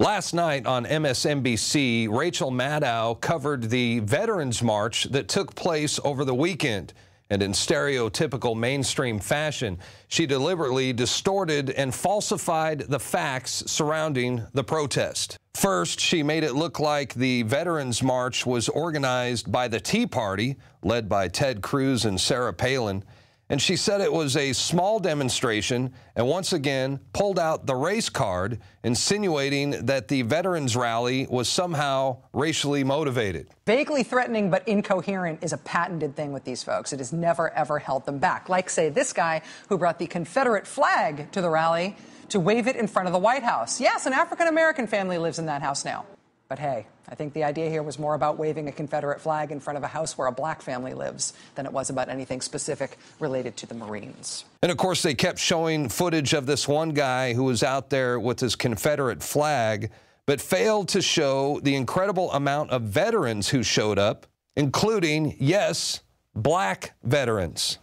Last night on MSNBC, Rachel Maddow covered the Veterans March that took place over the weekend. And in stereotypical mainstream fashion, she deliberately distorted and falsified the facts surrounding the protest. First, she made it look like the Veterans March was organized by the Tea Party, led by Ted Cruz and Sarah Palin. And she said it was a small demonstration and once again pulled out the race card, insinuating that the veterans rally was somehow racially motivated. Vaguely threatening but incoherent is a patented thing with these folks. It has never, ever held them back. Like, say, this guy who brought the Confederate flag to the rally to wave it in front of the White House. Yes, an African-American family lives in that house now. But hey, I think the idea here was more about waving a Confederate flag in front of a house where a black family lives than it was about anything specific related to the Marines. And of course, they kept showing footage of this one guy who was out there with his Confederate flag, but failed to show the incredible amount of veterans who showed up, including, yes, black veterans.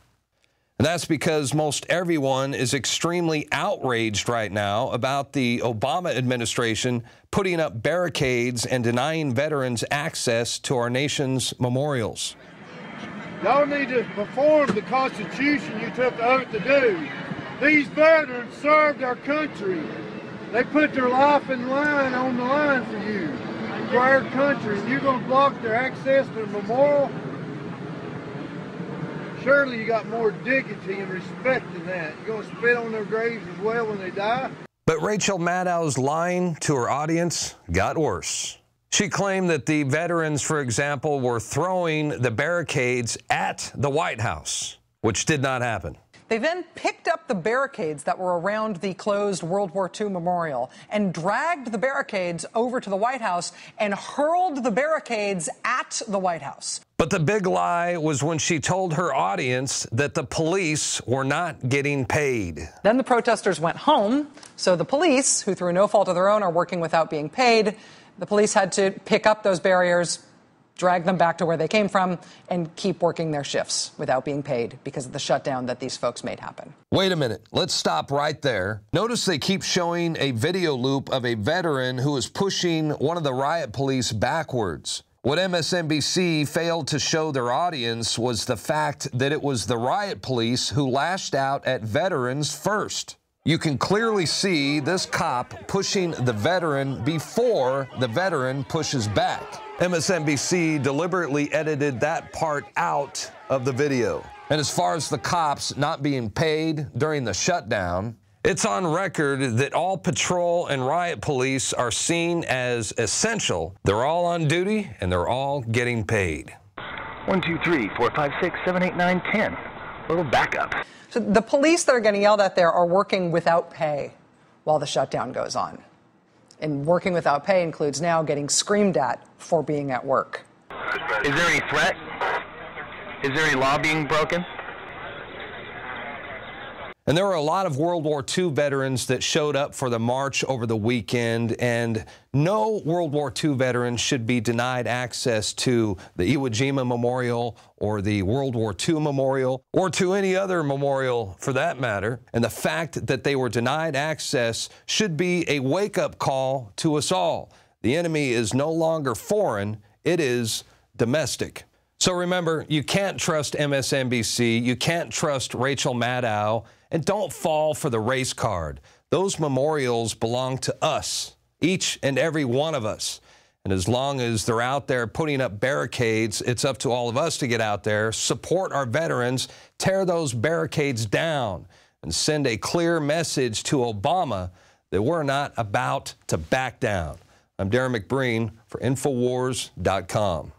And that's because most everyone is extremely outraged right now about the Obama administration putting up barricades and denying veterans access to our nation's memorials. Y'all need to perform the Constitution you took the oath to do. These veterans served our country. They put their life in line, on the line for you, for our country. And you're going to block their access to the memorial? Surely you got more dignity and respect than that. You're going to spit on their graves as well when they die? But Rachel Maddow's lying to her audience got worse. She claimed that the veterans, for example, were throwing the barricades at the White House, which did not happen. They then picked up the barricades that were around the closed World War II memorial and dragged the barricades over to the White House and hurled the barricades at the White House. But the big lie was when she told her audience that the police were not getting paid. Then the protesters went home, so the police, who through no fault of their own are working without being paid, the police had to pick up those barriers, drag them back to where they came from, and keep working their shifts without being paid because of the shutdown that these folks made happen. Wait a minute. Let's stop right there. Notice they keep showing a video loop of a veteran who is pushing one of the riot police backwards. What MSNBC failed to show their audience was the fact that it was the riot police who lashed out at veterans first. You can clearly see this cop pushing the veteran before the veteran pushes back. MSNBC deliberately edited that part out of the video. And as far as the cops not being paid during the shutdown, it's on record that all patrol and riot police are seen as essential. They're all on duty and they're all getting paid. 1, 2, 3, 4, 5, 6, 7, 8, 9, 10. A little backup. So the police that are getting yelled at there are working without pay while the shutdown goes on. And working without pay includes now getting screamed at for being at work. Is there any threat? Is there any law being broken? And there were a lot of World War II veterans that showed up for the march over the weekend, and no World War II veteran should be denied access to the Iwo Jima Memorial or the World War II Memorial or to any other memorial for that matter. And the fact that they were denied access should be a wake-up call to us all. The enemy is no longer foreign, it is domestic. So remember, you can't trust MSNBC, you can't trust Rachel Maddow, and don't fall for the race card. Those memorials belong to us, each and every one of us. And as long as they're out there putting up barricades, it's up to all of us to get out there, support our veterans, tear those barricades down, and send a clear message to Obama that we're not about to back down. I'm Darren McBreen for INFOWARS.com.